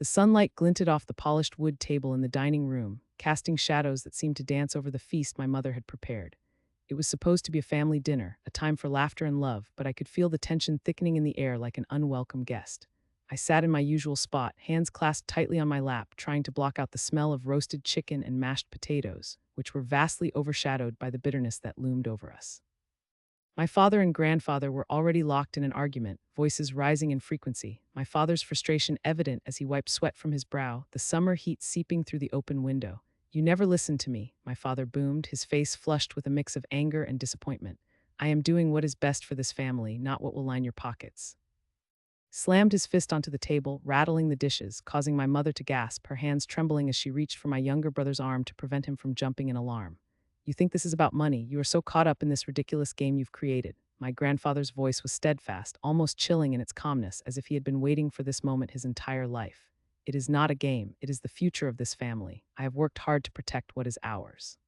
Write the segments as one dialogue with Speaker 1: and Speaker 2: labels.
Speaker 1: The sunlight glinted off the polished wood table in the dining room, casting shadows that seemed to dance over the feast my mother had prepared. It was supposed to be a family dinner, a time for laughter and love, but I could feel the tension thickening in the air like an unwelcome guest. I sat in my usual spot, hands clasped tightly on my lap, trying to block out the smell of roasted chicken and mashed potatoes, which were vastly overshadowed by the bitterness that loomed over us. My father and grandfather were already locked in an argument, voices rising in frequency, my father's frustration evident as he wiped sweat from his brow, the summer heat seeping through the open window. "You never listened to me," my father boomed, his face flushed with a mix of anger and disappointment. "I am doing what is best for this family, not what will line your pockets." Slammed his fist onto the table, rattling the dishes, causing my mother to gasp, her hands trembling as she reached for my younger brother's arm to prevent him from jumping in alarm. "You think this is about money? You are so caught up in this ridiculous game you've created." My grandfather's voice was steadfast, almost chilling in its calmness, as if he had been waiting for this moment his entire life. "It is not a game. It is the future of this family. I have worked hard to protect what is ours."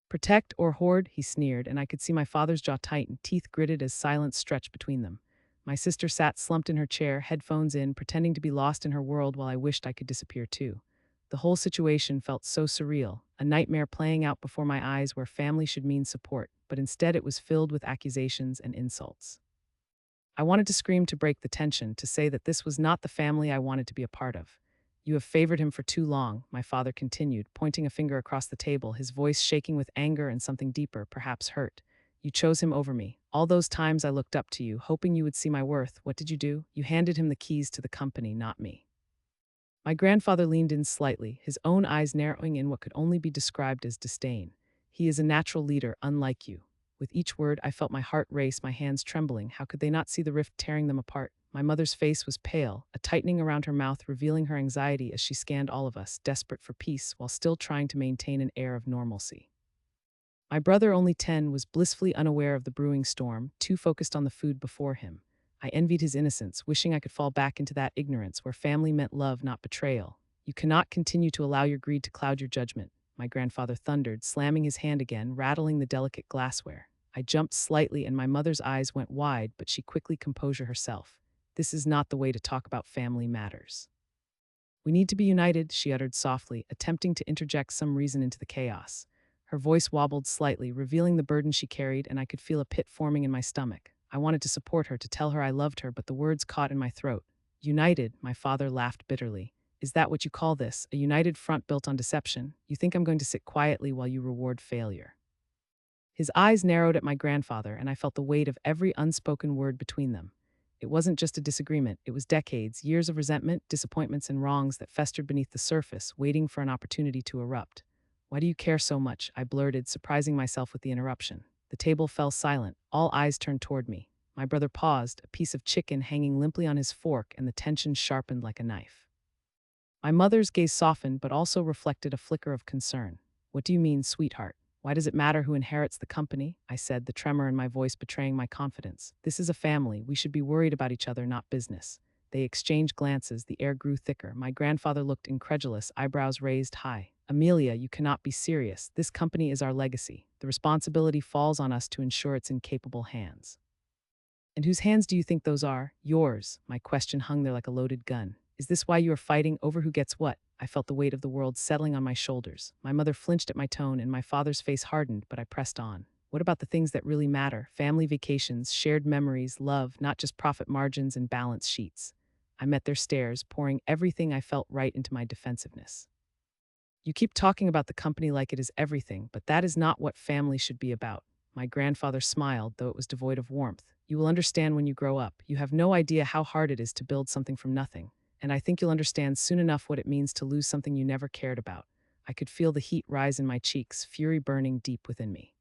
Speaker 1: "Protect or hoard?" he sneered, and I could see my father's jaw tighten, teeth gritted as silence stretched between them. My sister sat slumped in her chair, headphones in, pretending to be lost in her world while I wished I could disappear too. The whole situation felt so surreal, a nightmare playing out before my eyes where family should mean support, but instead it was filled with accusations and insults. I wanted to scream to break the tension, to say that this was not the family I wanted to be a part of. "You have favored him for too long," my father continued, pointing a finger across the table, his voice shaking with anger and something deeper, perhaps hurt. "You chose him over me. All those times I looked up to you, hoping you would see my worth. What did you do? You handed him the keys to the company, not me." My grandfather leaned in slightly, his own eyes narrowing in what could only be described as disdain. "He is a natural leader, unlike you." With each word, I felt my heart race, my hands trembling. How could they not see the rift tearing them apart? My mother's face was pale, a tightening around her mouth revealing her anxiety as she scanned all of us, desperate for peace while still trying to maintain an air of normalcy. My brother, only 10, was blissfully unaware of the brewing storm, too focused on the food before him. I envied his innocence, wishing I could fall back into that ignorance where family meant love, not betrayal. "You cannot continue to allow your greed to cloud your judgment," my grandfather thundered, slamming his hand again, rattling the delicate glassware. I jumped slightly and my mother's eyes went wide, but she quickly composed herself. "This is not the way to talk about family matters." "We need to be united," she uttered softly, attempting to interject some reason into the chaos. Her voice wobbled slightly, revealing the burden she carried, and I could feel a pit forming in my stomach. I wanted to support her, to tell her I loved her, but the words caught in my throat. "United?" My father laughed bitterly. "Is that what you call this? A united front built on deception? You think I'm going to sit quietly while you reward failure?" His eyes narrowed at my grandfather, and I felt the weight of every unspoken word between them. It wasn't just a disagreement, it was decades, years of resentment, disappointments, and wrongs that festered beneath the surface, waiting for an opportunity to erupt. "Why do you care so much?" I blurted, surprising myself with the interruption. The table fell silent, all eyes turned toward me. My brother paused, a piece of chicken hanging limply on his fork, and the tension sharpened like a knife. My mother's gaze softened, but also reflected a flicker of concern. "What do you mean, sweetheart? Why does it matter who inherits the company?" I said, the tremor in my voice betraying my confidence. "This is a family. We should be worried about each other, not business." They exchanged glances, the air grew thicker. My grandfather looked incredulous, eyebrows raised high. "Amelia, you cannot be serious. This company is our legacy. The responsibility falls on us to ensure it's in capable hands." "And whose hands do you think those are?" "Yours." My question hung there like a loaded gun. "Is this why you are fighting over who gets what?" I felt the weight of the world settling on my shoulders. My mother flinched at my tone, and my father's face hardened, but I pressed on. "What about the things that really matter? Family vacations, shared memories, love, not just profit margins and balance sheets." I met their stares, pouring everything I felt right into my defensiveness. "You keep talking about the company like it is everything, but that is not what family should be about." My grandfather smiled, though it was devoid of warmth. "You will understand when you grow up. You have no idea how hard it is to build something from nothing. And I think you'll understand soon enough what it means to lose something you never cared about." I could feel the heat rise in my cheeks, fury burning deep within me.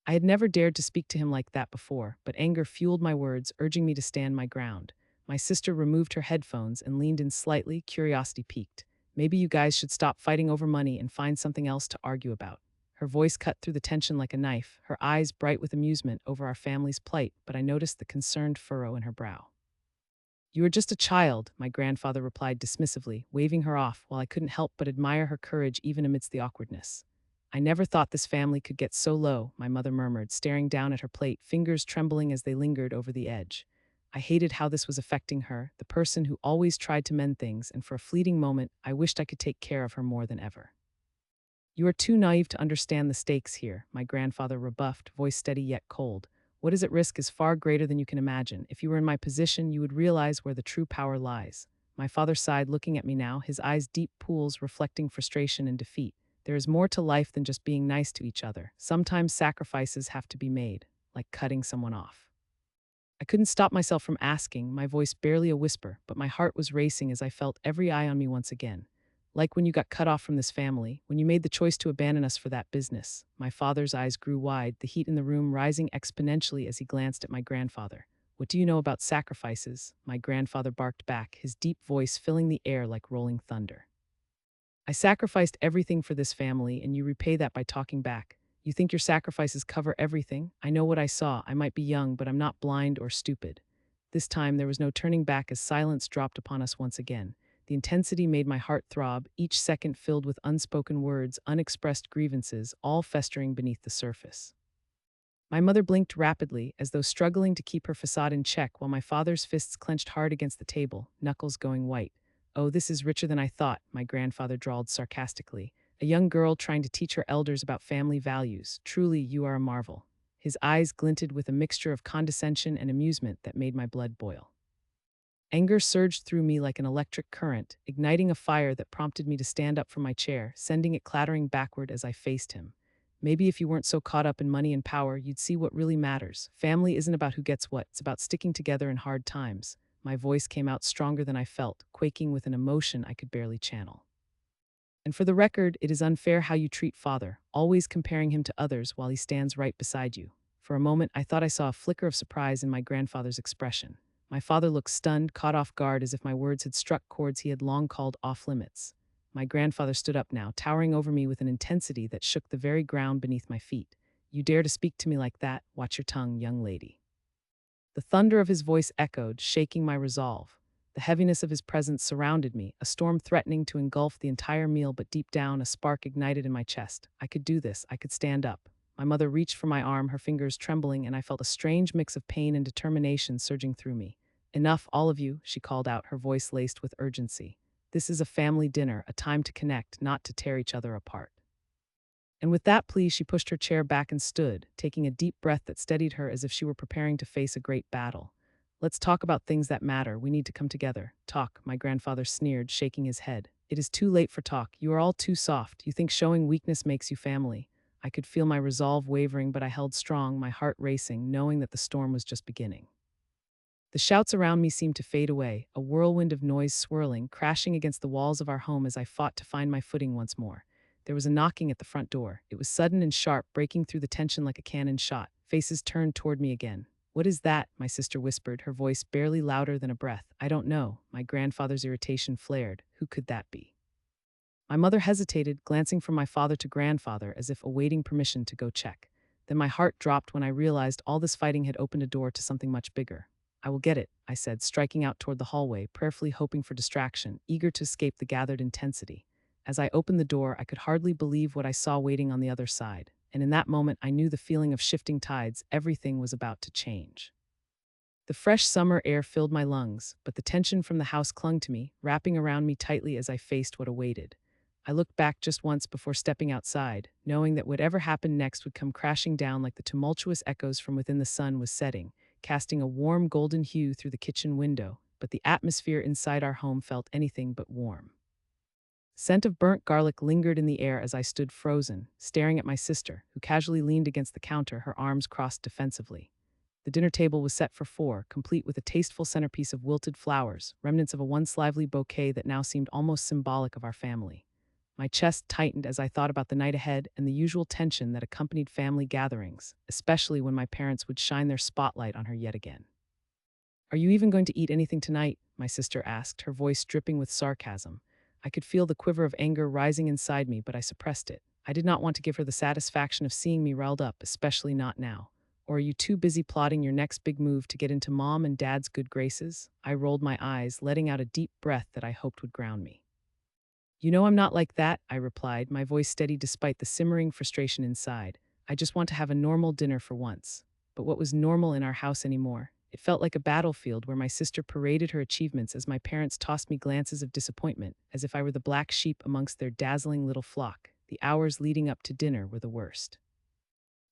Speaker 1: I had never dared to speak to him like that before, but anger fueled my words, urging me to stand my ground. My sister removed her headphones and leaned in slightly, curiosity piqued. "Maybe you guys should stop fighting over money and find something else to argue about." Her voice cut through the tension like a knife, her eyes bright with amusement over our family's plight, but I noticed the concerned furrow in her brow. "You are just a child," my grandfather replied dismissively, waving her off while I couldn't help but admire her courage even amidst the awkwardness. "I never thought this family could get so low," my mother murmured, staring down at her plate, fingers trembling as they lingered over the edge. I hated how this was affecting her, the person who always tried to mend things, and for a fleeting moment, I wished I could take care of her more than ever. You are too naive to understand the stakes here, my grandfather rebuffed, voice steady yet cold. What is at risk is far greater than you can imagine. If you were in my position, you would realize where the true power lies. My father sighed, looking at me now, his eyes deep pools reflecting frustration and defeat. There is more to life than just being nice to each other. Sometimes sacrifices have to be made, like cutting someone off. I couldn't stop myself from asking, my voice barely a whisper, but my heart was racing as I felt every eye on me once again. Like when you got cut off from this family, when you made the choice to abandon us for that business. My father's eyes grew wide, the heat in the room rising exponentially as he glanced at my grandfather. What do you know about sacrifices? My grandfather barked back, his deep voice filling the air like rolling thunder. I sacrificed everything for this family, and you repay that by talking back. You think your sacrifices cover everything? I know what I saw. I might be young, but I'm not blind or stupid. This time, there was no turning back as silence dropped upon us once again. The intensity made my heart throb, each second filled with unspoken words, unexpressed grievances, all festering beneath the surface. My mother blinked rapidly, as though struggling to keep her facade in check, while my father's fists clenched hard against the table, knuckles going white. Oh, this is richer than I thought, my grandfather drawled sarcastically. A young girl trying to teach her elders about family values. Truly, you are a marvel. His eyes glinted with a mixture of condescension and amusement that made my blood boil. Anger surged through me like an electric current, igniting a fire that prompted me to stand up from my chair, sending it clattering backward as I faced him. Maybe if you weren't so caught up in money and power, you'd see what really matters. Family isn't about who gets what, it's about sticking together in hard times. My voice came out stronger than I felt, quaking with an emotion I could barely channel. And for the record, it is unfair how you treat father, always comparing him to others while he stands right beside you. For a moment, I thought I saw a flicker of surprise in my grandfather's expression. My father looked stunned, caught off guard as if my words had struck chords he had long called off limits. My grandfather stood up now, towering over me with an intensity that shook the very ground beneath my feet. You dare to speak to me like that? Watch your tongue, young lady. The thunder of his voice echoed, shaking my resolve. The heaviness of his presence surrounded me, a storm threatening to engulf the entire meal, but deep down a spark ignited in my chest. I could do this, I could stand up. My mother reached for my arm, her fingers trembling, and I felt a strange mix of pain and determination surging through me. Enough, all of you, she called out, her voice laced with urgency. This is a family dinner, a time to connect, not to tear each other apart. And with that plea, she pushed her chair back and stood, taking a deep breath that steadied her as if she were preparing to face a great battle. Let's talk about things that matter. We need to come together. Talk, my grandfather sneered, shaking his head. It is too late for talk. You are all too soft. You think showing weakness makes you family. I could feel my resolve wavering, but I held strong, my heart racing, knowing that the storm was just beginning. The shouts around me seemed to fade away, a whirlwind of noise swirling, crashing against the walls of our home as I fought to find my footing once more. There was a knocking at the front door. It was sudden and sharp, breaking through the tension like a cannon shot. Faces turned toward me again. What is that? My sister whispered, her voice barely louder than a breath. I don't know. My grandfather's irritation flared. Who could that be? My mother hesitated, glancing from my father to grandfather as if awaiting permission to go check. Then my heart dropped when I realized all this fighting had opened a door to something much bigger. I will get it, I said, striking out toward the hallway, prayerfully hoping for distraction, eager to escape the gathered intensity. As I opened the door, I could hardly believe what I saw waiting on the other side, and in that moment I knew the feeling of shifting tides. Everything was about to change. The fresh summer air filled my lungs, but the tension from the house clung to me, wrapping around me tightly as I faced what awaited. I looked back just once before stepping outside, knowing that whatever happened next would come crashing down like the tumultuous echoes from within. The sun was setting, casting a warm golden hue through the kitchen window, but the atmosphere inside our home felt anything but warm. Scent of burnt garlic lingered in the air as I stood frozen, staring at my sister, who casually leaned against the counter, her arms crossed defensively. The dinner table was set for four, complete with a tasteful centerpiece of wilted flowers, remnants of a once lively bouquet that now seemed almost symbolic of our family. My chest tightened as I thought about the night ahead and the usual tension that accompanied family gatherings, especially when my parents would shine their spotlight on her yet again. Are you even going to eat anything tonight? My sister asked, her voice dripping with sarcasm. I could feel the quiver of anger rising inside me, but I suppressed it. I did not want to give her the satisfaction of seeing me riled up, especially not now. Or are you too busy plotting your next big move to get into mom and dad's good graces? I rolled my eyes, letting out a deep breath that I hoped would ground me. You know I'm not like that, I replied, my voice steady despite the simmering frustration inside. I just want to have a normal dinner for once. But what was normal in our house anymore? It felt like a battlefield where my sister paraded her achievements as my parents tossed me glances of disappointment, as if I were the black sheep amongst their dazzling little flock. The hours leading up to dinner were the worst.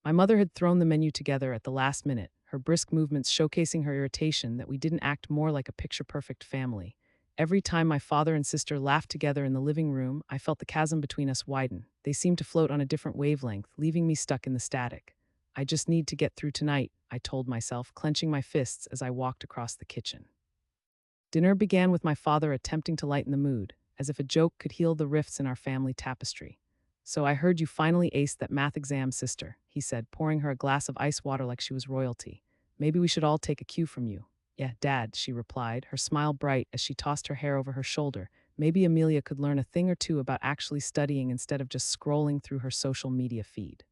Speaker 1: My mother had thrown the menu together at the last minute, her brisk movements showcasing her irritation that we didn't act more like a picture-perfect family. Every time my father and sister laughed together in the living room, I felt the chasm between us widen. They seemed to float on a different wavelength, leaving me stuck in the static. I just need to get through tonight, I told myself, clenching my fists as I walked across the kitchen. Dinner began with my father attempting to lighten the mood, as if a joke could heal the rifts in our family tapestry. "So I heard you finally aced that math exam, sister," he said, pouring her a glass of ice water like she was royalty. "Maybe we should all take a cue from you." "Yeah, Dad," she replied, her smile bright as she tossed her hair over her shoulder. Maybe Amelia could learn a thing or two about actually studying instead of just scrolling through her social media feed.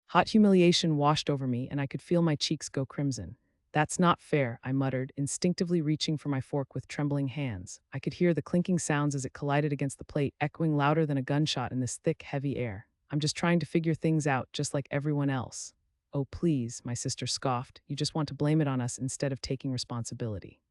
Speaker 1: Hot humiliation washed over me, and I could feel my cheeks go crimson. "That's not fair," I muttered, instinctively reaching for my fork with trembling hands. I could hear the clinking sounds as it collided against the plate, echoing louder than a gunshot in this thick, heavy air. "I'm just trying to figure things out, just like everyone else." "Oh, please," my sister scoffed. "You just want to blame it on us instead of taking responsibility."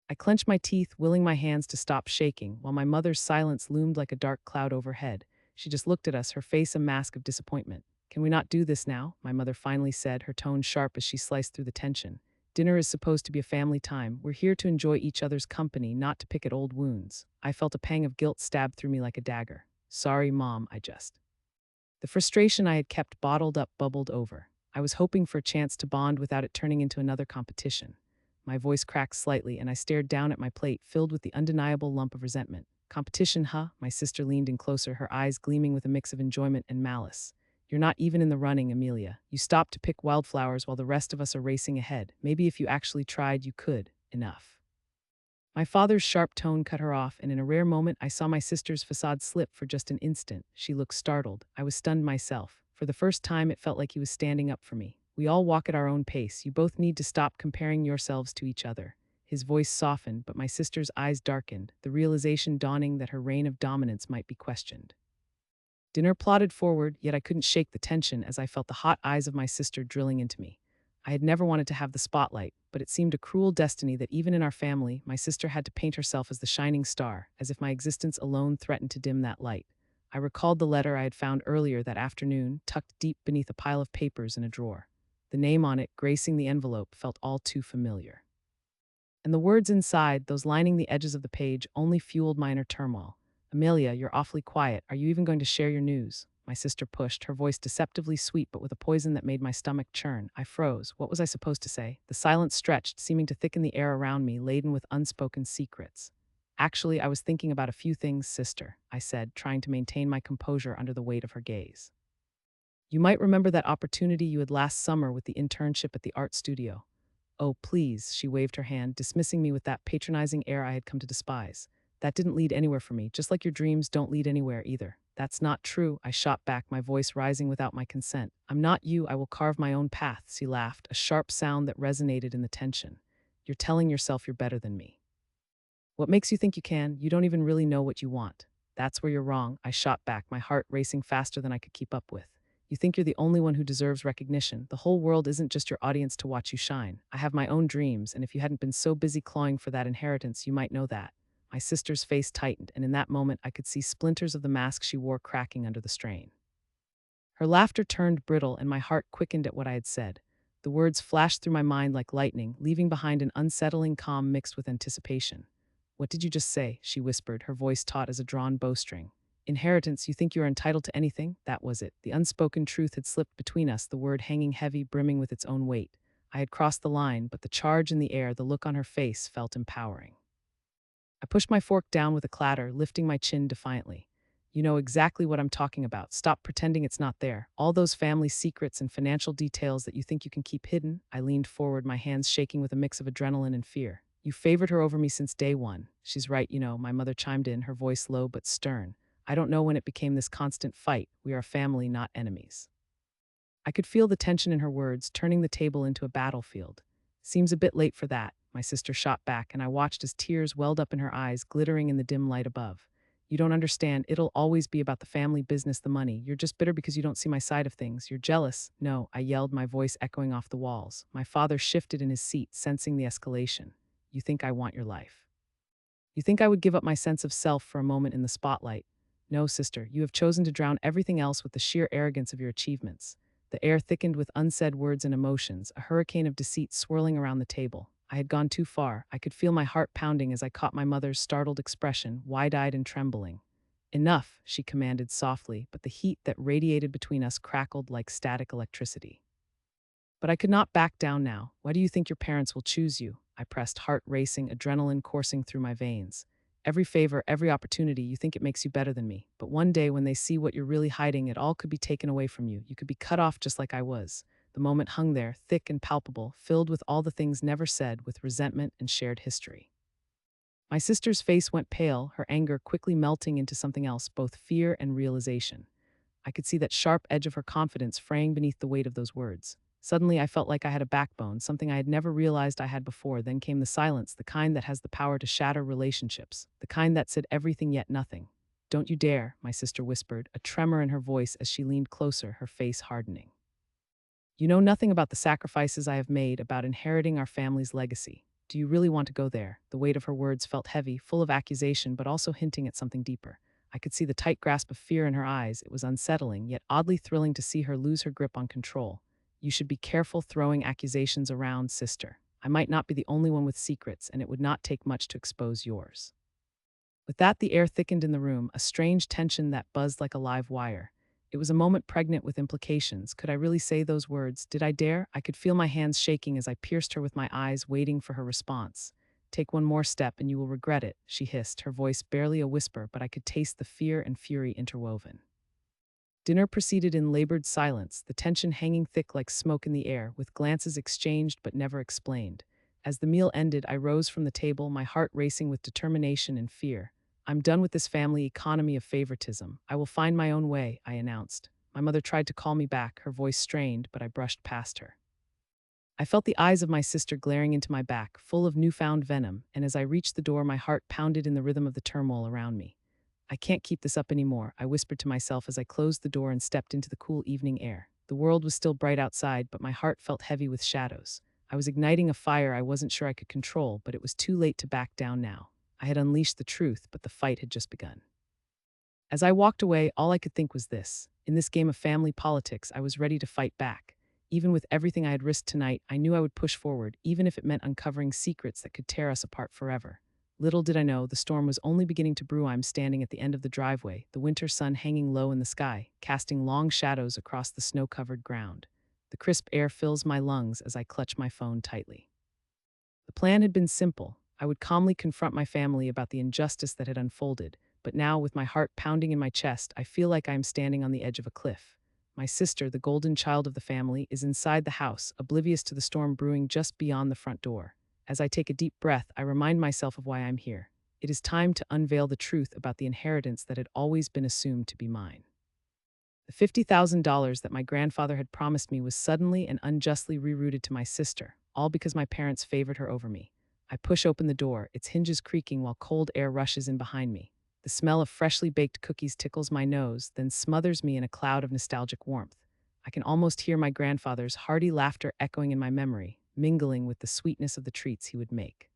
Speaker 1: I clenched my teeth, willing my hands to stop shaking, while my mother's silence loomed like a dark cloud overhead. She just looked at us, her face a mask of disappointment. "Can we not do this now?" my mother finally said, her tone sharp as she sliced through the tension. "Dinner is supposed to be a family time. We're here to enjoy each other's company, not to pick at old wounds." I felt a pang of guilt stab through me like a dagger. "Sorry, Mom, I just—" The frustration I had kept bottled up bubbled over. I was hoping for a chance to bond without it turning into another competition. My voice cracked slightly, and I stared down at my plate, filled with the undeniable lump of resentment. "Competition, huh?" My sister leaned in closer, her eyes gleaming with a mix of enjoyment and malice. "You're not even in the running, Amelia. You stopped to pick wildflowers while the rest of us are racing ahead. Maybe if you actually tried, you could. Enough." My father's sharp tone cut her off, and in a rare moment I saw my sister's facade slip for just an instant. She looked startled. I was stunned myself. For the first time, it felt like he was standing up for me. "We all walk at our own pace. You both need to stop comparing yourselves to each other." His voice softened, but my sister's eyes darkened, the realization dawning that her reign of dominance might be questioned. Dinner plodded forward, yet I couldn't shake the tension as I felt the hot eyes of my sister drilling into me. I had never wanted to have the spotlight, but it seemed a cruel destiny that even in our family, my sister had to paint herself as the shining star, as if my existence alone threatened to dim that light. I recalled the letter I had found earlier that afternoon, tucked deep beneath a pile of papers in a drawer. The name on it, gracing the envelope, felt all too familiar. And the words inside, those lining the edges of the page, only fueled my inner turmoil. "Amelia, you're awfully quiet. Are you even going to share your news?" My sister pushed, her voice deceptively sweet but with a poison that made my stomach churn. I froze. What was I supposed to say? The silence stretched, seeming to thicken the air around me, laden with unspoken secrets. "Actually, I was thinking about a few things, sister," I said, trying to maintain my composure under the weight of her gaze. "You might remember that opportunity you had last summer with the internship at the art studio." "Oh, please," she waved her hand, dismissing me with that patronizing air I had come to despise. "That didn't lead anywhere for me, just like your dreams don't lead anywhere either." "That's not true," I shot back, my voice rising without my consent. "I'm not you, I will carve my own path," she laughed, a sharp sound that resonated in the tension. "You're telling yourself you're better than me. What makes you think you can? You don't even really know what you want." "That's where you're wrong," I shot back, my heart racing faster than I could keep up with. "You think you're the only one who deserves recognition. The whole world isn't just your audience to watch you shine. I have my own dreams, and if you hadn't been so busy clawing for that inheritance, you might know that." My sister's face tightened, and in that moment I could see splinters of the mask she wore cracking under the strain. Her laughter turned brittle, and my heart quickened at what I had said. The words flashed through my mind like lightning, leaving behind an unsettling calm mixed with anticipation. "What did you just say?" she whispered, her voice taut as a drawn bowstring. "Inheritance, you think you are entitled to anything?" That was it. The unspoken truth had slipped between us, the word hanging heavy, brimming with its own weight. I had crossed the line, but the charge in the air, the look on her face, felt empowering. I pushed my fork down with a clatter, lifting my chin defiantly. "You know exactly what I'm talking about. Stop pretending it's not there. All those family secrets and financial details that you think you can keep hidden." I leaned forward, my hands shaking with a mix of adrenaline and fear. "You favored her over me since day one." "She's right, my mother chimed in, her voice low but stern. "I don't know when it became this constant fight. We are a family, not enemies." I could feel the tension in her words, turning the table into a battlefield. "Seems a bit late for that," my sister shot back, and I watched as tears welled up in her eyes, glittering in the dim light above. You don't understand. It'll always be about the family business, the money. You're just bitter because you don't see my side of things. You're jealous. No, I yelled, my voice echoing off the walls. My father shifted in his seat, sensing the escalation. You think I want your life? You think I would give up my sense of self for a moment in the spotlight? No, sister, you have chosen to drown everything else with the sheer arrogance of your achievements. The air thickened with unsaid words and emotions, a hurricane of deceit swirling around the table. I had gone too far. I could feel my heart pounding as I caught my mother's startled expression, wide-eyed and trembling. Enough, she commanded softly, but the heat that radiated between us crackled like static electricity. But I could not back down now. Why do you think your parents will choose you? I pressed, heart racing, adrenaline coursing through my veins. Every favor, every opportunity, you think it makes you better than me. But one day when they see what you're really hiding, it all could be taken away from you. You could be cut off just like I was. The moment hung there, thick and palpable, filled with all the things never said, with resentment and shared history. My sister's face went pale, her anger quickly melting into something else, both fear and realization. I could see that sharp edge of her confidence fraying beneath the weight of those words. Suddenly, I felt like I had a backbone, something I had never realized I had before. Then came the silence, the kind that has the power to shatter relationships, the kind that said everything yet nothing. Don't you dare, my sister whispered, a tremor in her voice as she leaned closer, her face hardening. You know nothing about the sacrifices I have made, about inheriting our family's legacy. Do you really want to go there? The weight of her words felt heavy, full of accusation, but also hinting at something deeper. I could see the tight grasp of fear in her eyes. It was unsettling, yet oddly thrilling to see her lose her grip on control. You should be careful throwing accusations around, sister. I might not be the only one with secrets, and it would not take much to expose yours. With that, the air thickened in the room, a strange tension that buzzed like a live wire. It was a moment pregnant with implications. Could I really say those words? Did I dare? I could feel my hands shaking as I pierced her with my eyes, waiting for her response. Take one more step and you will regret it, she hissed, her voice barely a whisper, but I could taste the fear and fury interwoven. Dinner proceeded in labored silence, the tension hanging thick like smoke in the air, with glances exchanged but never explained. As the meal ended, I rose from the table, my heart racing with determination and fear. I'm done with this family economy of favoritism. I will find my own way, I announced. My mother tried to call me back, her voice strained, but I brushed past her. I felt the eyes of my sister glaring into my back, full of newfound venom, and as I reached the door, my heart pounded in the rhythm of the turmoil around me. I can't keep this up anymore, I whispered to myself as I closed the door and stepped into the cool evening air. The world was still bright outside, but my heart felt heavy with shadows. I was igniting a fire I wasn't sure I could control, but it was too late to back down now. I had unleashed the truth, but the fight had just begun. As I walked away, all I could think was this. In this game of family politics, I was ready to fight back. Even with everything I had risked tonight, I knew I would push forward, even if it meant uncovering secrets that could tear us apart forever. Little did I know, the storm was only beginning to brew. I'm standing at the end of the driveway, the winter sun hanging low in the sky, casting long shadows across the snow-covered ground. The crisp air fills my lungs as I clutch my phone tightly. The plan had been simple. I would calmly confront my family about the injustice that had unfolded, but now, with my heart pounding in my chest, I feel like I am standing on the edge of a cliff. My sister, the golden child of the family, is inside the house, oblivious to the storm brewing just beyond the front door. As I take a deep breath, I remind myself of why I'm here. It is time to unveil the truth about the inheritance that had always been assumed to be mine. The $50,000 that my grandfather had promised me was suddenly and unjustly rerouted to my sister, all because my parents favored her over me. I push open the door, its hinges creaking while cold air rushes in behind me. The smell of freshly baked cookies tickles my nose, then smothers me in a cloud of nostalgic warmth. I can almost hear my grandfather's hearty laughter echoing in my memory, mingling with the sweetness of the treats he would make.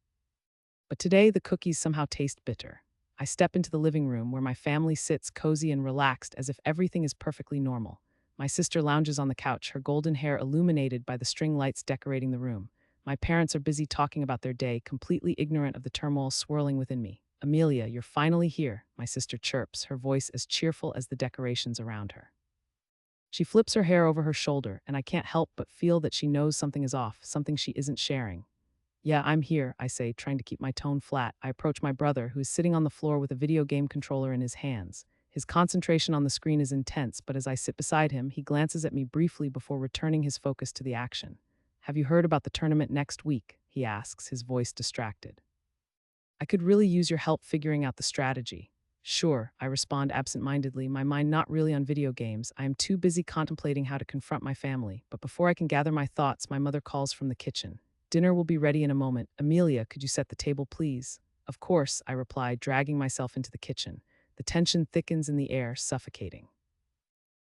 Speaker 1: But today, the cookies somehow taste bitter. I step into the living room where my family sits cozy and relaxed as if everything is perfectly normal. My sister lounges on the couch, her golden hair illuminated by the string lights decorating the room. My parents are busy talking about their day, completely ignorant of the turmoil swirling within me. Amelia, you're finally here, my sister chirps, her voice as cheerful as the decorations around her. She flips her hair over her shoulder, and I can't help but feel that she knows something is off, something she isn't sharing. Yeah, I'm here, I say, trying to keep my tone flat. I approach my brother, who is sitting on the floor with a video game controller in his hands. His concentration on the screen is intense, but as I sit beside him, he glances at me briefly before returning his focus to the action. Have you heard about the tournament next week? He asks, his voice distracted. I could really use your help figuring out the strategy. Sure, I respond absent-mindedly, my mind not really on video games. I am too busy contemplating how to confront my family, but before I can gather my thoughts, my mother calls from the kitchen. Dinner will be ready in a moment. Amelia, could you set the table, please? Of course, I replied, dragging myself into the kitchen. The tension thickens in the air, suffocating.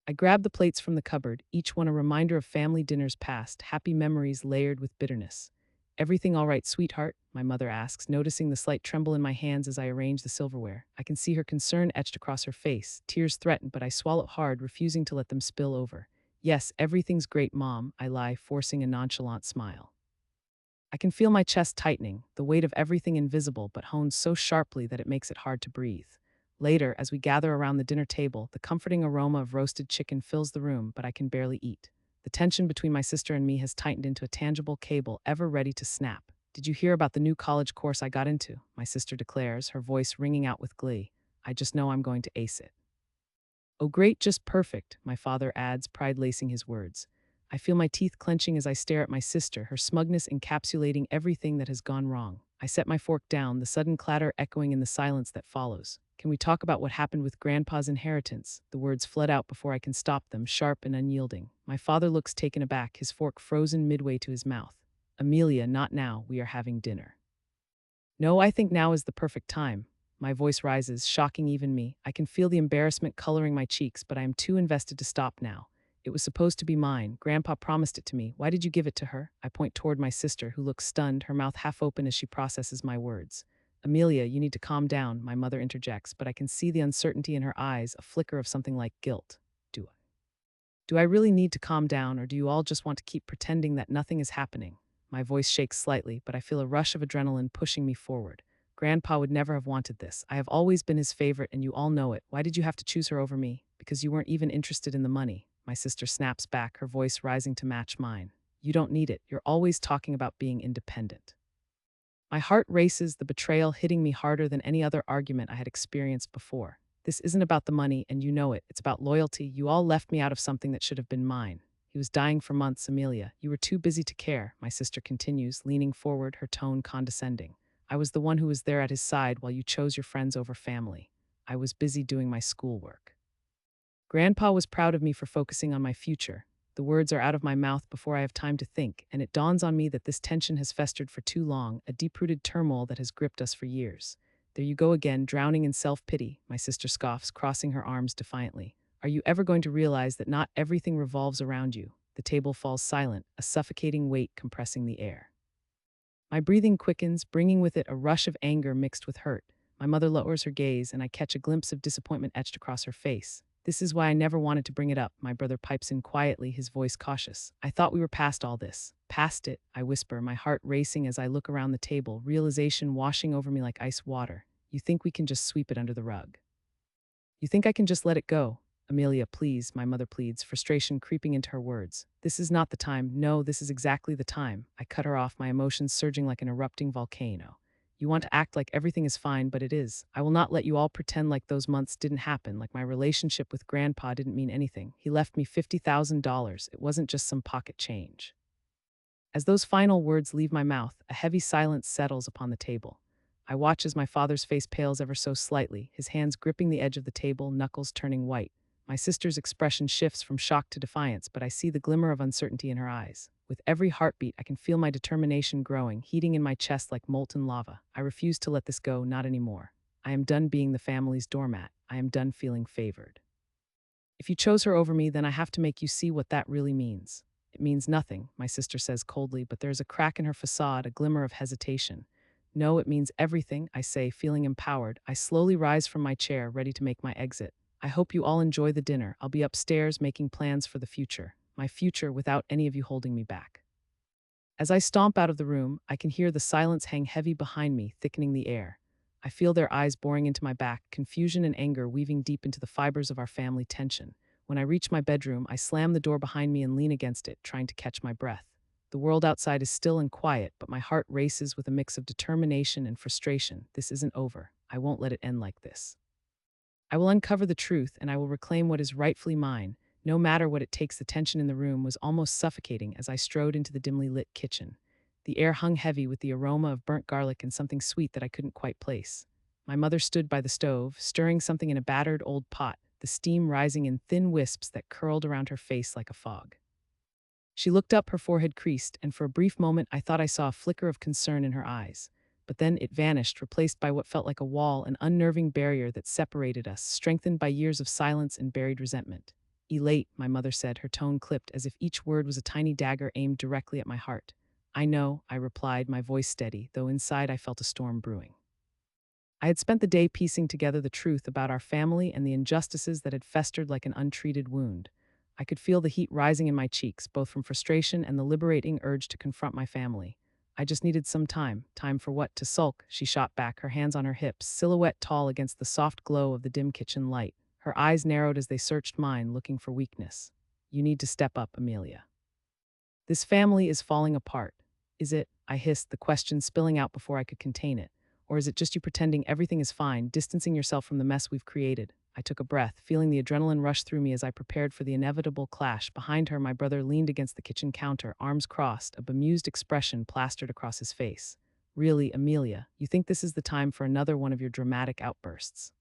Speaker 1: I grab the plates from the cupboard, each one a reminder of family dinners past, happy memories layered with bitterness. Everything all right, sweetheart? My mother asks, noticing the slight tremble in my hands as I arrange the silverware. I can see her concern etched across her face. Tears threaten, but I swallow hard, refusing to let them spill over. Yes, everything's great, Mom, I lie, forcing a nonchalant smile. I can feel my chest tightening, the weight of everything invisible but honed so sharply that it makes it hard to breathe. Later, as we gather around the dinner table, the comforting aroma of roasted chicken fills the room, but I can barely eat. The tension between my sister and me has tightened into a tangible cable, ever ready to snap. Did you hear about the new college course I got into? My sister declares, her voice ringing out with glee. I just know I'm going to ace it. Oh, great, just perfect, my father adds, pride lacing his words. I feel my teeth clenching as I stare at my sister, her smugness encapsulating everything that has gone wrong. I set my fork down, the sudden clatter echoing in the silence that follows. Can we talk about what happened with Grandpa's inheritance? The words flood out before I can stop them, sharp and unyielding. My father looks taken aback, his fork frozen midway to his mouth. Amelia, not now, we are having dinner. No, I think now is the perfect time. My voice rises, shocking even me. I can feel the embarrassment coloring my cheeks, but I am too invested to stop now. It was supposed to be mine. Grandpa promised it to me. Why did you give it to her? I point toward my sister, who looks stunned, her mouth half open as she processes my words. Amelia, you need to calm down, my mother interjects, but I can see the uncertainty in her eyes, a flicker of something like guilt. Do I? Do I really need to calm down, or do you all just want to keep pretending that nothing is happening? My voice shakes slightly, but I feel a rush of adrenaline pushing me forward. Grandpa would never have wanted this. I have always been his favorite, and you all know it. Why did you have to choose her over me? Because you weren't even interested in the money. My sister snaps back, her voice rising to match mine. You don't need it. You're always talking about being independent. My heart races, the betrayal hitting me harder than any other argument I had experienced before. This isn't about the money, and you know it. It's about loyalty. You all left me out of something that should have been mine. He was dying for months, Amelia. You were too busy to care, my sister continues, leaning forward, her tone condescending. I was the one who was there at his side while you chose your friends over family. I was busy doing my schoolwork. Grandpa was proud of me for focusing on my future. The words are out of my mouth before I have time to think, and it dawns on me that this tension has festered for too long, a deep-rooted turmoil that has gripped us for years. There you go again, drowning in self-pity, my sister scoffs, crossing her arms defiantly. Are you ever going to realize that not everything revolves around you? The table falls silent, a suffocating weight compressing the air. My breathing quickens, bringing with it a rush of anger mixed with hurt. My mother lowers her gaze, and I catch a glimpse of disappointment etched across her face. This is why I never wanted to bring it up, my brother pipes in quietly, his voice cautious. I thought we were past all this. Past it, I whisper, my heart racing as I look around the table, realization washing over me like ice water. You think we can just sweep it under the rug? You think I can just let it go? Amelia, please, my mother pleads, frustration creeping into her words. This is not the time. No, this is exactly the time. I cut her off, my emotions surging like an erupting volcano. You want to act like everything is fine, but it is. I will not let you all pretend like those months didn't happen, like my relationship with Grandpa didn't mean anything. He left me $50,000. It wasn't just some pocket change. As those final words leave my mouth, a heavy silence settles upon the table. I watch as my father's face pales ever so slightly, his hands gripping the edge of the table, knuckles turning white. My sister's expression shifts from shock to defiance, but I see the glimmer of uncertainty in her eyes. With every heartbeat, I can feel my determination growing, heating in my chest like molten lava. I refuse to let this go, not anymore. I am done being the family's doormat. I am done feeling favored. If you chose her over me, then I have to make you see what that really means. It means nothing, my sister says coldly, but there is a crack in her facade, a glimmer of hesitation. No, it means everything, I say, feeling empowered. I slowly rise from my chair, ready to make my exit. I hope you all enjoy the dinner. I'll be upstairs making plans for the future. My future without any of you holding me back. As I stomp out of the room, I can hear the silence hang heavy behind me, thickening the air. I feel their eyes boring into my back, confusion and anger weaving deep into the fibers of our family tension. When I reach my bedroom, I slam the door behind me and lean against it, trying to catch my breath. The world outside is still and quiet, but my heart races with a mix of determination and frustration. This isn't over. I won't let it end like this. I will uncover the truth, and I will reclaim what is rightfully mine, no matter what it takes. The tension in the room was almost suffocating as I strode into the dimly lit kitchen. The air hung heavy with the aroma of burnt garlic and something sweet that I couldn't quite place. My mother stood by the stove, stirring something in a battered old pot, the steam rising in thin wisps that curled around her face like a fog. She looked up, her forehead creased, and for a brief moment I thought I saw a flicker of concern in her eyes. but then it vanished, replaced by what felt like a wall, an unnerving barrier that separated us, strengthened by years of silence and buried resentment. Elate, my mother said, her tone clipped as if each word was a tiny dagger aimed directly at my heart. I know, I replied, my voice steady, though inside I felt a storm brewing. I had spent the day piecing together the truth about our family and the injustices that had festered like an untreated wound. I could feel the heat rising in my cheeks, both from frustration and the liberating urge to confront my family. I just needed some time. Time for what? To sulk, she shot back, her hands on her hips, silhouette tall against the soft glow of the dim kitchen light. Her eyes narrowed as they searched mine, looking for weakness. You need to step up, Amelia. This family is falling apart. Is it? I hissed, the question spilling out before I could contain it. Or is it just you pretending everything is fine, distancing yourself from the mess we've created? I took a breath, feeling the adrenaline rush through me as I prepared for the inevitable clash. Behind her, my brother leaned against the kitchen counter, arms crossed, a bemused expression plastered across his face. Really, Amelia, you think this is the time for another one of your dramatic outbursts?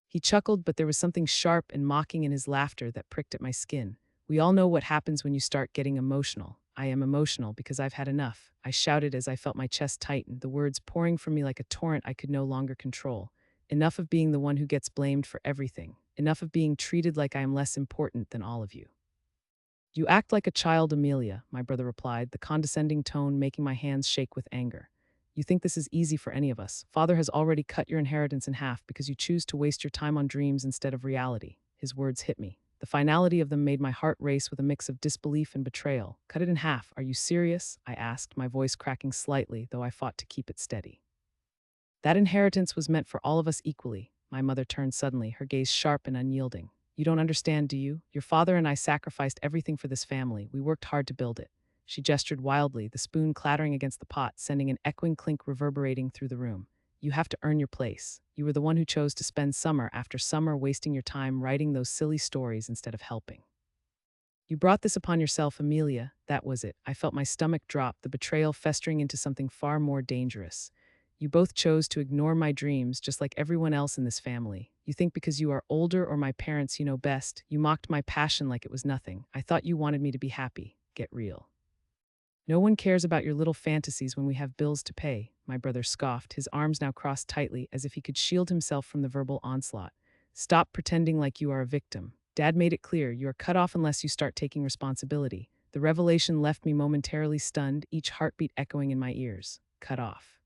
Speaker 1: He chuckled, but there was something sharp and mocking in his laughter that pricked at my skin. We all know what happens when you start getting emotional. I am emotional because I've had enough. I shouted as I felt my chest tighten, the words pouring from me like a torrent I could no longer control. Enough of being the one who gets blamed for everything. Enough of being treated like I am less important than all of you. You act like a child, Amelia, my brother replied, the condescending tone making my hands shake with anger. You think this is easy for any of us. Father has already cut your inheritance in half because you choose to waste your time on dreams instead of reality. His words hit me. The finality of them made my heart race with a mix of disbelief and betrayal. Cut it in half. Are you serious? I asked, my voice cracking slightly, though I fought to keep it steady. That inheritance was meant for all of us equally. My mother turned suddenly, her gaze sharp and unyielding. You don't understand, do you? Your father and I sacrificed everything for this family. We worked hard to build it. She gestured wildly, the spoon clattering against the pot, sending an echoing clink reverberating through the room. You have to earn your place. You were the one who chose to spend summer after summer wasting your time writing those silly stories instead of helping. You brought this upon yourself, Amelia. That was it. I felt my stomach drop, the betrayal festering into something far more dangerous. You both chose to ignore my dreams, just like everyone else in this family. You think because you are older or my parents you know best. You mocked my passion like it was nothing. I thought you wanted me to be happy. Get real. No one cares about your little fantasies when we have bills to pay, my brother scoffed, his arms now crossed tightly as if he could shield himself from the verbal onslaught. Stop pretending like you are a victim. Dad made it clear you are cut off unless you start taking responsibility. The revelation left me momentarily stunned, each heartbeat echoing in my ears. Cut off.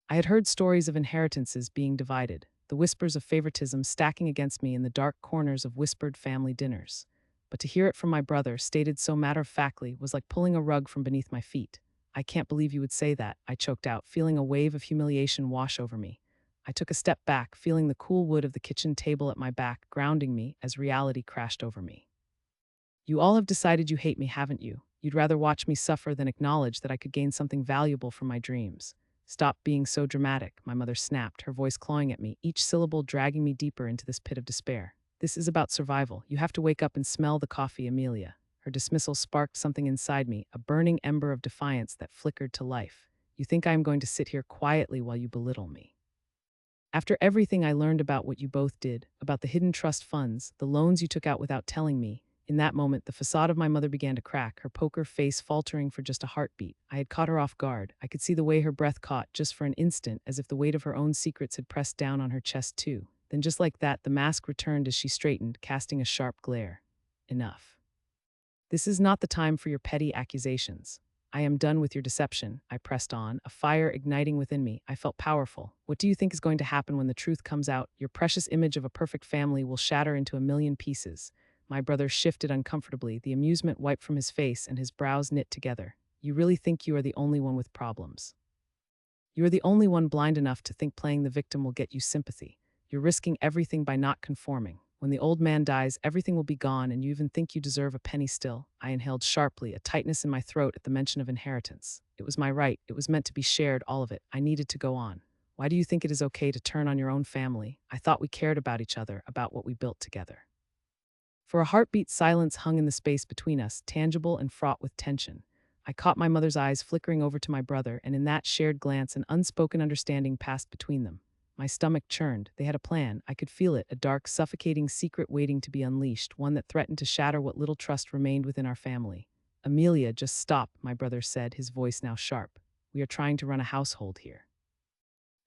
Speaker 1: I had heard stories of inheritances being divided, the whispers of favoritism stacking against me in the dark corners of whispered family dinners. But to hear it from my brother, stated so matter-of-factly, was like pulling a rug from beneath my feet. I can't believe you would say that, I choked out, feeling a wave of humiliation wash over me. I took a step back, feeling the cool wood of the kitchen table at my back grounding me as reality crashed over me. You all have decided you hate me, haven't you? You'd rather watch me suffer than acknowledge that I could gain something valuable from my dreams. Stop being so dramatic, my mother snapped, her voice clawing at me, each syllable dragging me deeper into this pit of despair. This is about survival. You have to wake up and smell the coffee, Amelia. Her dismissal sparked something inside me, a burning ember of defiance that flickered to life. You think I am going to sit here quietly while you belittle me? After everything I learned about what you both did, about the hidden trust funds, the loans you took out without telling me, in that moment, the facade of my mother began to crack, her poker face faltering for just a heartbeat. I had caught her off guard. I could see the way her breath caught, just for an instant, as if the weight of her own secrets had pressed down on her chest too. Then just like that, the mask returned as she straightened, casting a sharp glare. Enough. This is not the time for your petty accusations. I am done with your deception, I pressed on, a fire igniting within me. I felt powerful. What do you think is going to happen when the truth comes out? Your precious image of a perfect family will shatter into a million pieces. My brother shifted uncomfortably, the amusement wiped from his face and his brows knit together. You really think you are the only one with problems? You are the only one blind enough to think playing the victim will get you sympathy. You're risking everything by not conforming. When the old man dies, everything will be gone and you even think you deserve a penny still. I inhaled sharply, a tightness in my throat at the mention of inheritance. It was my right. It was meant to be shared, all of it. I needed to go on. Why do you think it is okay to turn on your own family? I thought we cared about each other, about what we built together. For a heartbeat, silence hung in the space between us, tangible and fraught with tension. I caught my mother's eyes flickering over to my brother, and in that shared glance an unspoken understanding passed between them. My stomach churned. They had a plan. I could feel it, a dark, suffocating secret waiting to be unleashed, one that threatened to shatter what little trust remained within our family. Amelia, just stop, my brother said, his voice now sharp. We are trying to run a household here.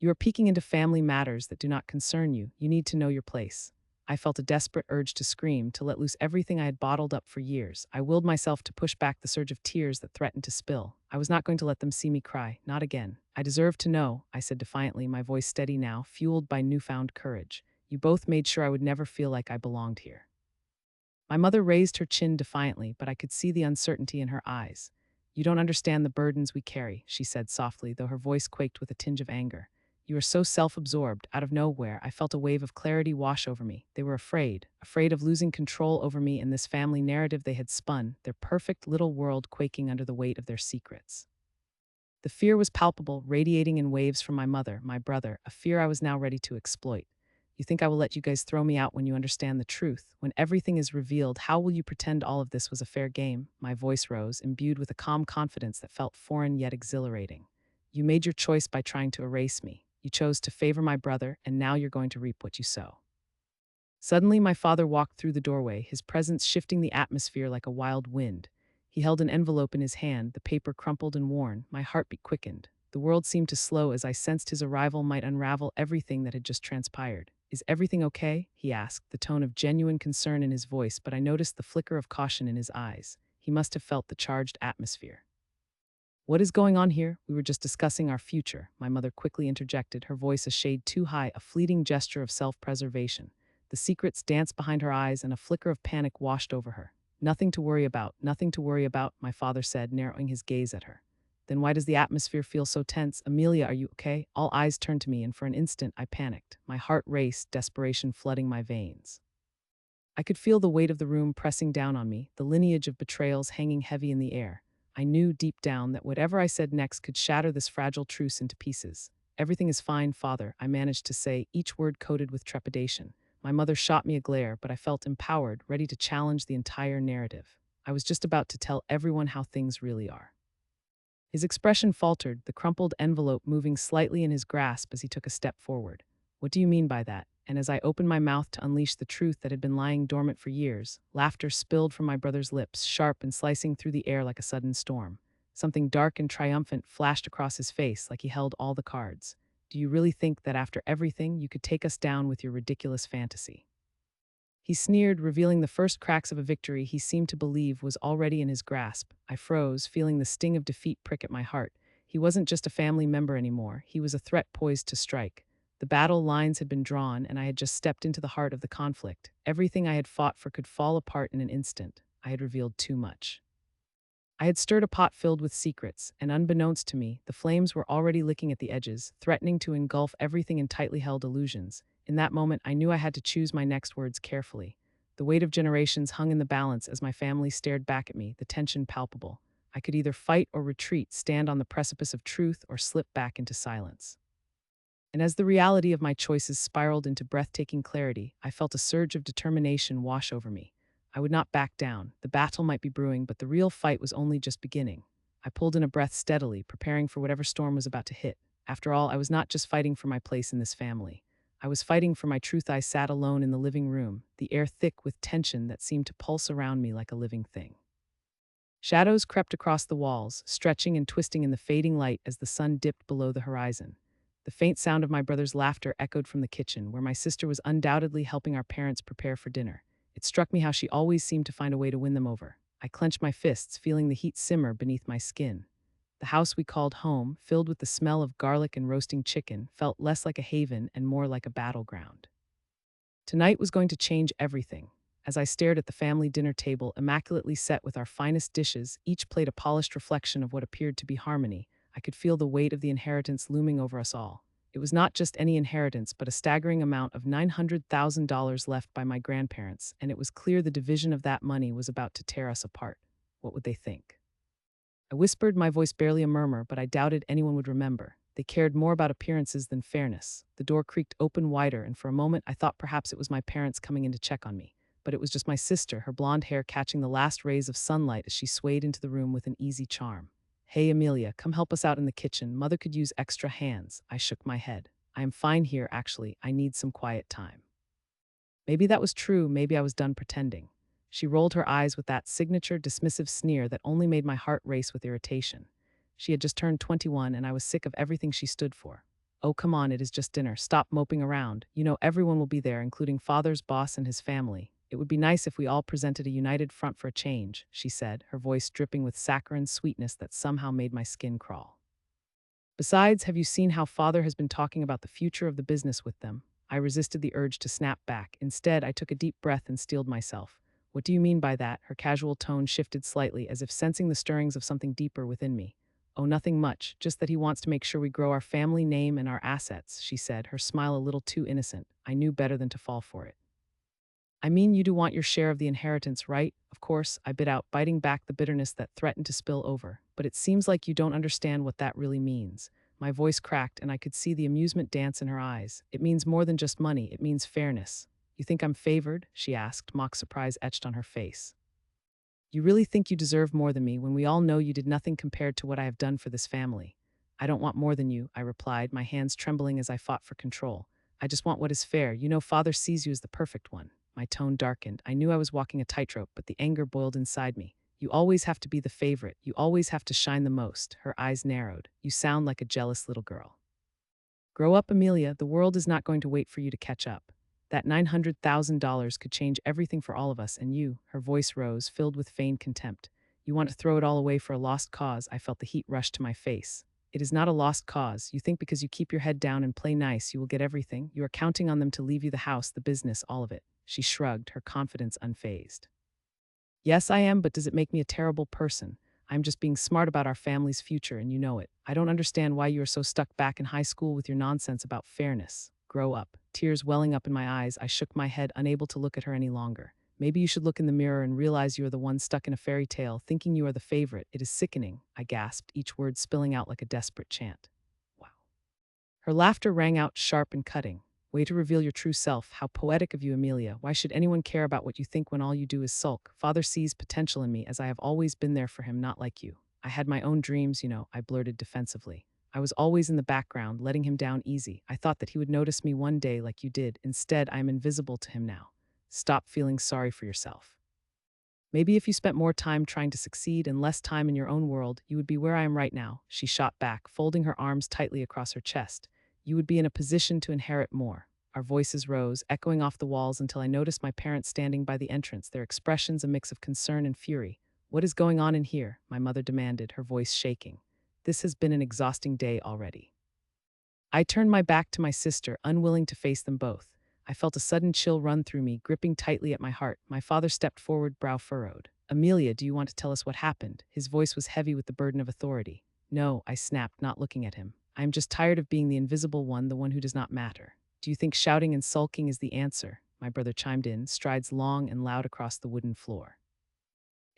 Speaker 1: You are peeking into family matters that do not concern you. You need to know your place. I felt a desperate urge to scream, to let loose everything I had bottled up for years. I willed myself to push back the surge of tears that threatened to spill. I was not going to let them see me cry, not again. I deserve to know, I said defiantly, my voice steady now, fueled by newfound courage. You both made sure I would never feel like I belonged here. My mother raised her chin defiantly, but I could see the uncertainty in her eyes. You don't understand the burdens we carry, she said softly, though her voice quaked with a tinge of anger. You are so self-absorbed. Out of nowhere, I felt a wave of clarity wash over me. They were afraid of losing control over me and this family narrative they had spun, their perfect little world quaking under the weight of their secrets. The fear was palpable, radiating in waves from my mother, my brother, a fear I was now ready to exploit. You think I will let you guys throw me out when you understand the truth? When everything is revealed, how will you pretend all of this was a fair game? My voice rose, imbued with a calm confidence that felt foreign yet exhilarating. You made your choice by trying to erase me. You chose to favor my brother, and now you're going to reap what you sow. Suddenly, my father walked through the doorway, his presence shifting the atmosphere like a wild wind. He held an envelope in his hand, the paper crumpled and worn. My heartbeat quickened. The world seemed to slow as I sensed his arrival might unravel everything that had just transpired. Is everything okay? He asked, the tone of genuine concern in his voice, but I noticed the flicker of caution in his eyes. He must have felt the charged atmosphere. What is going on here? We were just discussing our future, my mother quickly interjected, her voice a shade too high, a fleeting gesture of self-preservation. The secrets danced behind her eyes and a flicker of panic washed over her. Nothing to worry about, nothing to worry about, my father said, narrowing his gaze at her. Then why does the atmosphere feel so tense? Amelia, are you okay? All eyes turned to me, and for an instant I panicked. My heart raced, desperation flooding my veins. I could feel the weight of the room pressing down on me, the lineage of betrayals hanging heavy in the air. I knew deep down that whatever I said next could shatter this fragile truce into pieces. Everything is fine, Father, I managed to say, each word coated with trepidation. My mother shot me a glare, but I felt empowered, ready to challenge the entire narrative. I was just about to tell everyone how things really are. His expression faltered, the crumpled envelope moving slightly in his grasp as he took a step forward. What do you mean by that? And as I opened my mouth to unleash the truth that had been lying dormant for years, laughter spilled from my brother's lips, sharp and slicing through the air like a sudden storm. Something dark and triumphant flashed across his face like he held all the cards. Do you really think that after everything, you could take us down with your ridiculous fantasy? He sneered, revealing the first cracks of a victory he seemed to believe was already in his grasp. I froze, feeling the sting of defeat prick at my heart. He wasn't just a family member anymore. He was a threat poised to strike. The battle lines had been drawn, and I had just stepped into the heart of the conflict. Everything I had fought for could fall apart in an instant. I had revealed too much. I had stirred a pot filled with secrets, and unbeknownst to me, the flames were already licking at the edges, threatening to engulf everything in tightly held illusions. In that moment, I knew I had to choose my next words carefully. The weight of generations hung in the balance as my family stared back at me, the tension palpable. I could either fight or retreat, stand on the precipice of truth, or slip back into silence. And as the reality of my choices spiraled into breathtaking clarity, I felt a surge of determination wash over me. I would not back down. The battle might be brewing, but the real fight was only just beginning. I pulled in a breath steadily, preparing for whatever storm was about to hit. After all, I was not just fighting for my place in this family. I was fighting for my truth. I sat alone in the living room, the air thick with tension that seemed to pulse around me like a living thing. Shadows crept across the walls, stretching and twisting in the fading light as the sun dipped below the horizon. The faint sound of my brother's laughter echoed from the kitchen, where my sister was undoubtedly helping our parents prepare for dinner. It struck me how she always seemed to find a way to win them over. I clenched my fists, feeling the heat simmer beneath my skin. The house we called home, filled with the smell of garlic and roasting chicken, felt less like a haven and more like a battleground. Tonight was going to change everything. As I stared at the family dinner table, immaculately set with our finest dishes, each plate a polished reflection of what appeared to be harmony, I could feel the weight of the inheritance looming over us all. It was not just any inheritance, but a staggering amount of $900,000 left by my grandparents, and it was clear the division of that money was about to tear us apart. What would they think? I whispered, my voice barely a murmur, but I doubted anyone would remember. They cared more about appearances than fairness. The door creaked open wider, and for a moment I thought perhaps it was my parents coming in to check on me. But it was just my sister, her blonde hair catching the last rays of sunlight as she swayed into the room with an easy charm. Hey, Amelia, come help us out in the kitchen. Mother could use extra hands. I shook my head. I am fine here, actually. I need some quiet time. Maybe that was true. Maybe I was done pretending. She rolled her eyes with that signature dismissive sneer that only made my heart race with irritation. She had just turned 21, and I was sick of everything she stood for. Oh, come on, it is just dinner. Stop moping around. You know everyone will be there, including father's boss and his family. It would be nice if we all presented a united front for a change, she said, her voice dripping with saccharine sweetness that somehow made my skin crawl. Besides, have you seen how father has been talking about the future of the business with them? I resisted the urge to snap back. Instead, I took a deep breath and steeled myself. What do you mean by that? Her casual tone shifted slightly, as if sensing the stirrings of something deeper within me. Oh, nothing much, just that he wants to make sure we grow our family name and our assets, she said, her smile a little too innocent. I knew better than to fall for it. I mean, you do want your share of the inheritance, right? Of course, I bit out, biting back the bitterness that threatened to spill over. But it seems like you don't understand what that really means. My voice cracked, and I could see the amusement dance in her eyes. It means more than just money, it means fairness. You think I'm favored? She asked, mock surprise etched on her face. You really think you deserve more than me when we all know you did nothing compared to what I have done for this family? I don't want more than you, I replied, my hands trembling as I fought for control. I just want what is fair. You know, father sees you as the perfect one. My tone darkened. I knew I was walking a tightrope, but the anger boiled inside me. You always have to be the favorite. You always have to shine the most. Her eyes narrowed. You sound like a jealous little girl. Grow up, Amelia. The world is not going to wait for you to catch up. That $900,000 could change everything for all of us, and you, her voice rose, filled with feigned contempt. You want to throw it all away for a lost cause. I felt the heat rush to my face. It is not a lost cause. You think because you keep your head down and play nice, you will get everything. You are counting on them to leave you the house, the business, all of it. She shrugged, her confidence unfazed. Yes, I am, but does it make me a terrible person? I'm just being smart about our family's future, and you know it. I don't understand why you are so stuck back in high school with your nonsense about fairness. Grow up. Tears welling up in my eyes, I shook my head, unable to look at her any longer. Maybe you should look in the mirror and realize you are the one stuck in a fairy tale, thinking you are the favorite. It is sickening, I gasped, each word spilling out like a desperate chant. Wow. Her laughter rang out sharp and cutting. Way to reveal your true self. How poetic of you, Amelia. Why should anyone care about what you think when all you do is sulk? Father sees potential in me, as I have always been there for him, not like you. I had my own dreams, you know, I blurted defensively. I was always in the background, letting him down easy. I thought that he would notice me one day like you did. Instead, I am invisible to him now. Stop feeling sorry for yourself. Maybe if you spent more time trying to succeed and less time in your own world, you would be where I am right now, she shot back, folding her arms tightly across her chest. You would be in a position to inherit more. Our voices rose, echoing off the walls until I noticed my parents standing by the entrance, their expressions a mix of concern and fury. What is going on in here? My mother demanded, her voice shaking. This has been an exhausting day already. I turned my back to my sister, unwilling to face them both. I felt a sudden chill run through me, gripping tightly at my heart. My father stepped forward, brow furrowed. Amelia, do you want to tell us what happened? His voice was heavy with the burden of authority. No, I snapped, not looking at him. I am just tired of being the invisible one, the one who does not matter. Do you think shouting and sulking is the answer? My brother chimed in, strides long and loud across the wooden floor.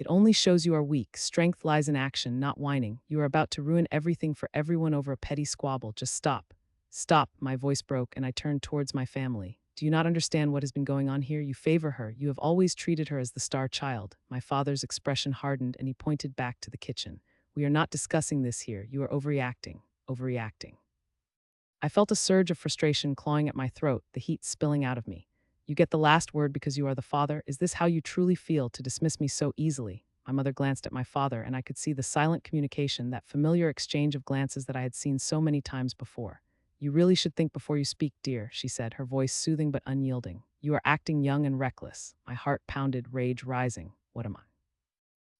Speaker 1: It only shows you are weak. Strength lies in action, not whining. You are about to ruin everything for everyone over a petty squabble. Just stop. Stop, my voice broke, and I turned towards my family. Do you not understand what has been going on here? You favor her. You have always treated her as the star child. My father's expression hardened, and he pointed back to the kitchen. We are not discussing this here. You are overreacting. Overreacting. I felt a surge of frustration clawing at my throat, the heat spilling out of me. You get the last word because you are the father? Is this how you truly feel, to dismiss me so easily? My mother glanced at my father, and I could see the silent communication, that familiar exchange of glances that I had seen so many times before. You really should think before you speak, dear, she said, her voice soothing but unyielding. You are acting young and reckless. My heart pounded, rage rising. What am I?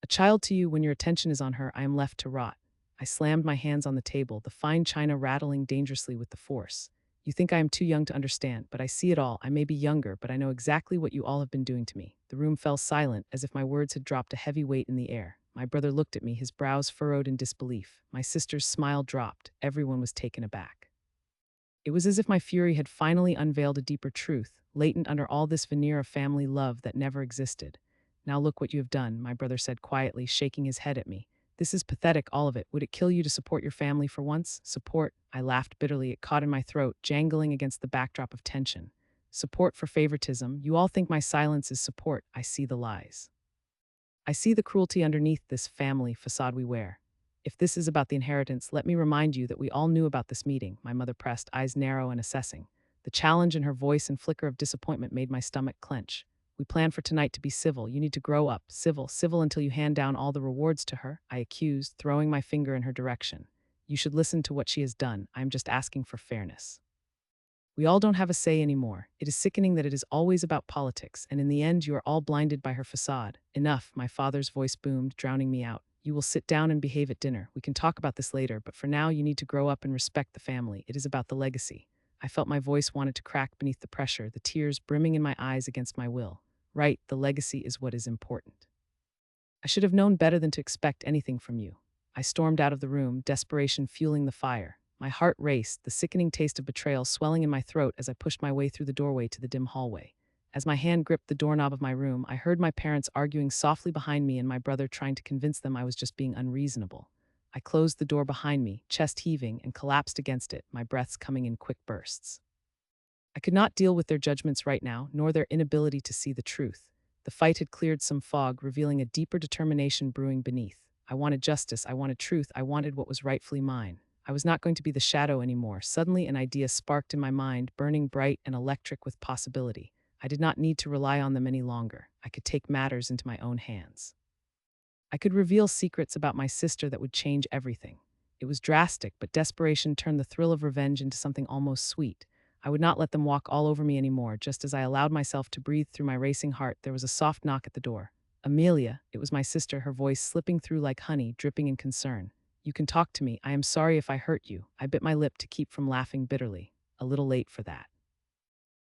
Speaker 1: A child to you. When your attention is on her, I am left to rot. I slammed my hands on the table, the fine china rattling dangerously with the force. You think I am too young to understand, but I see it all. I may be younger, but I know exactly what you all have been doing to me. The room fell silent, as if my words had dropped a heavy weight in the air. My brother looked at me, his brows furrowed in disbelief. My sister's smile dropped. Everyone was taken aback. It was as if my fury had finally unveiled a deeper truth, latent under all this veneer of family love that never existed. Now look what you have done, my brother said quietly, shaking his head at me. This is pathetic, all of it. Would it kill you to support your family for once? Support? I laughed bitterly. It caught in my throat, jangling against the backdrop of tension. Support for favoritism? You all think my silence is support. I see the lies. I see the cruelty underneath this family facade we wear. If this is about the inheritance, let me remind you that we all knew about this meeting, my mother pressed, eyes narrow and assessing. The challenge in her voice and flicker of disappointment made my stomach clench. We planned for tonight to be civil. You need to grow up. Civil, civil until you hand down all the rewards to her, I accused, throwing my finger in her direction. You should listen to what she has done. I am just asking for fairness. We all don't have a say anymore. It is sickening that it is always about politics, and in the end, you are all blinded by her facade. Enough, my father's voice boomed, drowning me out. You will sit down and behave at dinner. We can talk about this later, but for now, you need to grow up and respect the family. It is about the legacy. I felt my voice wanted to crack beneath the pressure, the tears brimming in my eyes against my will. Right, the legacy is what is important. I should have known better than to expect anything from you. I stormed out of the room, desperation fueling the fire. My heart raced, the sickening taste of betrayal swelling in my throat as I pushed my way through the doorway to the dim hallway. As my hand gripped the doorknob of my room, I heard my parents arguing softly behind me and my brother trying to convince them I was just being unreasonable. I closed the door behind me, chest heaving, and collapsed against it, my breaths coming in quick bursts. I could not deal with their judgments right now, nor their inability to see the truth. The fight had cleared some fog, revealing a deeper determination brewing beneath. I wanted justice, I wanted truth, I wanted what was rightfully mine. I was not going to be the shadow anymore. Suddenly, an idea sparked in my mind, burning bright and electric with possibility. I did not need to rely on them any longer. I could take matters into my own hands. I could reveal secrets about my sister that would change everything. It was drastic, but desperation turned the thrill of revenge into something almost sweet. I would not let them walk all over me anymore. Just as I allowed myself to breathe through my racing heart, there was a soft knock at the door. Amelia, it was my sister, her voice slipping through like honey, dripping in concern. You can talk to me. I am sorry if I hurt you. I bit my lip to keep from laughing bitterly. A little late for that.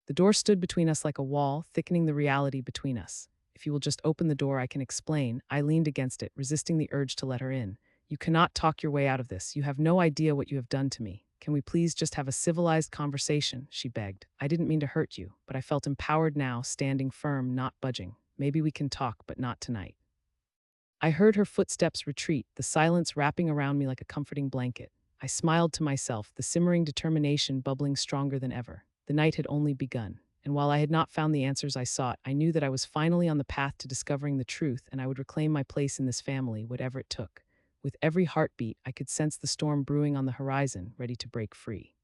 Speaker 1: The door stood between us like a wall, thickening the reality between us. If you will just open the door, I can explain. I leaned against it, resisting the urge to let her in. You cannot talk your way out of this. You have no idea what you have done to me. Can we please just have a civilized conversation? She begged. I didn't mean to hurt you, but I felt empowered now, standing firm, not budging. Maybe we can talk, but not tonight. I heard her footsteps retreat, the silence wrapping around me like a comforting blanket. I smiled to myself, the simmering determination bubbling stronger than ever. The night had only begun, and while I had not found the answers I sought, I knew that I was finally on the path to discovering the truth, and I would reclaim my place in this family, whatever it took. With every heartbeat, I could sense the storm brewing on the horizon, ready to break free.